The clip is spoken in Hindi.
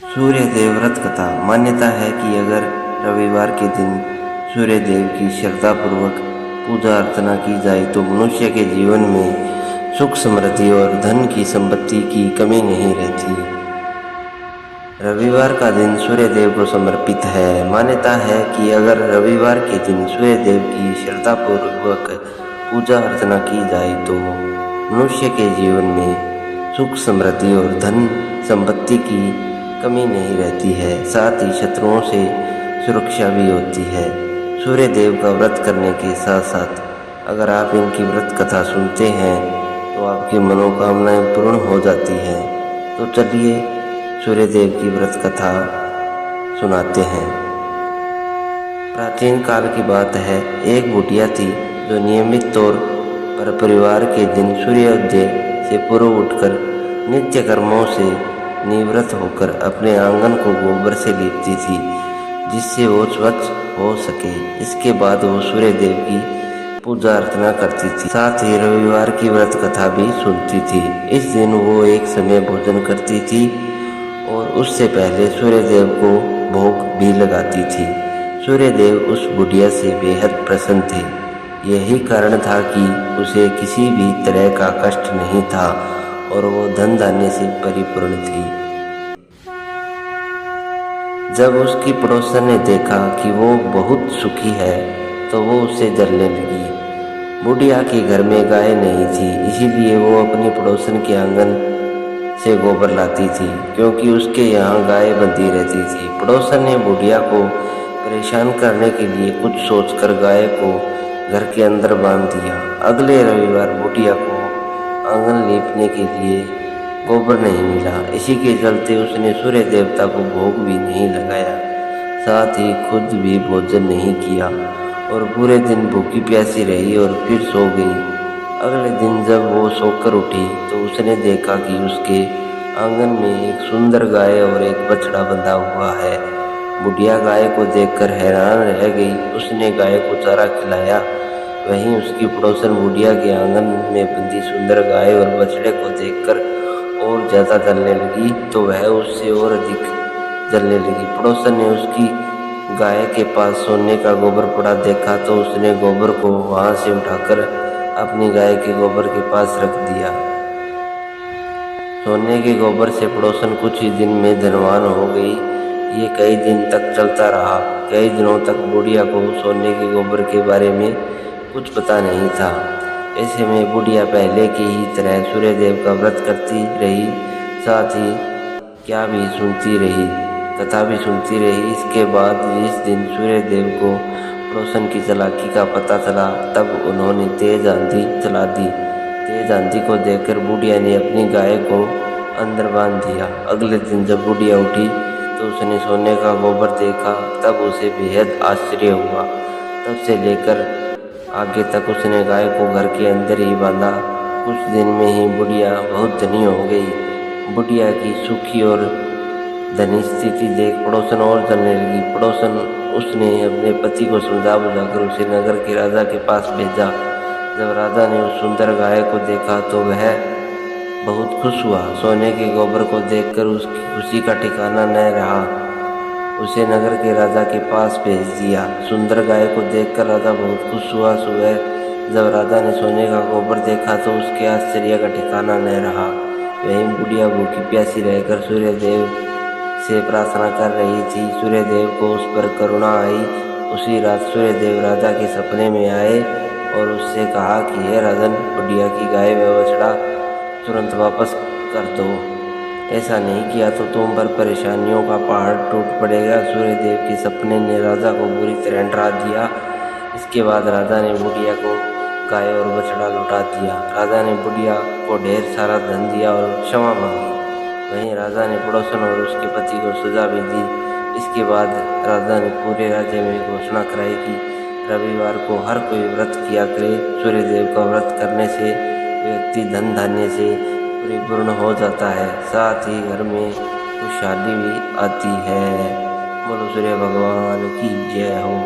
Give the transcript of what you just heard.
सूर्य देव व्रत कथा। मान्यता है कि अगर रविवार के दिन सूर्य देव की श्रद्धापूर्वक पूजा अर्चना की जाए तो मनुष्य के जीवन में सुख समृद्धि और धन की संपत्ति की कमी नहीं रहती। रविवार का दिन सूर्य देव को समर्पित है। मान्यता है कि अगर रविवार के दिन सूर्य देव की श्रद्धापूर्वक पूजा अर्चना की जाए तो मनुष्य के जीवन में सुख समृद्धि और धन संपत्ति की कमी नहीं रहती है, साथ ही शत्रुओं से सुरक्षा भी होती है। सूर्य देव का व्रत करने के साथ साथ अगर आप इनकी व्रत कथा सुनते हैं तो आपकी मनोकामनाएं पूर्ण हो जाती हैं। तो चलिए सूर्य देव की व्रत कथा सुनाते हैं। प्राचीन काल की बात है, एक बुढ़िया थी जो नियमित तौर पर परिवार के दिन सूर्योदय से पूर्व उठकर नित्य कर्मों से निवृत्त होकर अपने आंगन को गोबर से लीपती थी, जिससे वो स्वच्छ हो सके। इसके बाद वो सूर्य देव की पूजा अर्चना करती थी, साथ ही रविवार की व्रत कथा भी सुनती थी। इस दिन वो एक समय भोजन करती थी और उससे पहले सूर्य देव को भोग भी लगाती थी। सूर्य देव उस बुढ़िया से बेहद प्रसन्न थे। यही कारण था कि उसे किसी भी तरह का कष्ट नहीं था और वो धन धान्य से परिपूर्ण थी। जब उसकी पड़ोसन ने देखा कि वो बहुत सुखी है तो वो उससे जलने लगी। बुढ़िया के घर में गाय नहीं थी, इसीलिए वो अपनी पड़ोसन के आंगन से गोबर लाती थी, क्योंकि उसके यहाँ गाय बंधी रहती थी। पड़ोसन ने बुढ़िया को परेशान करने के लिए कुछ सोचकर गाय को घर के अंदर बांध दिया। अगले रविवार बुढ़िया को आंगन लीपने के लिए गोबर नहीं मिला। इसी के चलते उसने सूर्य देवता को भोग भी नहीं लगाया, साथ ही खुद भी भोजन नहीं किया और पूरे दिन भूखी प्यासी रही और फिर सो गई। अगले दिन जब वो सोकर उठी तो उसने देखा कि उसके आंगन में एक सुंदर गाय और एक बछड़ा बंधा हुआ है। बुढ़िया गाय को देखकर हैरान रह गई। उसने गाय को चारा खिलाया। वहीं उसकी पड़ोसन बुढ़िया के आंगन में बंधी सुंदर गाय और बछड़े को देखकर और ज्यादा जलने लगी, तो वह उससे और अधिक जलने लगी। पड़ोसन ने उसकी गाय के पास सोने का गोबर पड़ा देखा तो उसने गोबर को वहां से उठाकर अपनी गाय के गोबर के पास रख दिया। सोने के गोबर से पड़ोसन कुछ ही दिन में धनवान हो गई। ये कई दिन तक चलता रहा। कई दिनों तक बुढ़िया को सोने के गोबर के बारे में कुछ पता नहीं था। ऐसे में बुढ़िया पहले की ही तरह सूर्य देव का व्रत करती रही, साथ ही क्या भी सुनती रही, कथा भी सुनती रही। इसके बाद जिस दिन सूर्य देव को पड़ोसन की चालाकी का पता चला तब उन्होंने तेज आंधी चला दी। तेज आंधी को देखकर बुढ़िया ने अपनी गाय को अंदर बांध दिया। अगले दिन जब बुढ़िया उठी तो उसने सोने का गोबर देखा, तब उसे बेहद आश्चर्य हुआ। तब से लेकर आगे तक उसने गाय को घर के अंदर ही बांधा। कुछ दिन में ही बुढ़िया बहुत धनी हो गई। बुढ़िया की सुखी और धनी स्थिति देख पड़ोसन और जलने लगी। पड़ोसन उसने अपने पति को समझा बुझाकर उसे नगर के राजा के पास भेजा। जब राजा ने उस सुंदर गाय को देखा तो वह बहुत खुश हुआ। सोने के गोबर को देखकर उसकी खुशी का ठिकाना न रहा। उसे नगर के राजा के पास भेज दिया। सुंदर गाय को देखकर राजा बहुत खुश हुआ। सुबह जब राजा ने सोने का गोबर देखा तो उसके आश्चर्य का ठिकाना न रहा। वहीं बुढ़िया भूखी प्यासी रहकर सूर्य देव से प्रार्थना कर रही थी। सूर्य देव को उस पर करुणा आई। उसी रात सूर्य देव राजा के सपने में आए और उससे कहा कि हे राजन, बुढ़िया की गाय व बछड़ा तुरंत वापस कर दो। ऐसा नहीं किया तो तुम पर परेशानियों का पहाड़ टूट पड़ेगा। सूर्य देव के सपने ने राजा को बुरी तरह डरा दिया। इसके बाद राजा ने बुढ़िया को गाय और बछड़ा लौटा दिया। राजा ने बुढ़िया को ढेर सारा धन दिया और क्षमा मांगी। वहीं राजा ने पड़ोसन और उसके पति को सजा भी दी। इसके बाद राजा ने पूरे राज्य में घोषणा कराई कि रविवार को हर कोई व्रत किया करे। सूर्य देव का व्रत करने से व्यक्ति धन धान्य से परिपूर्ण हो जाता है, साथ ही घर में खुशहाली भी आती है। बोलो सूर्य भगवान की जय हो।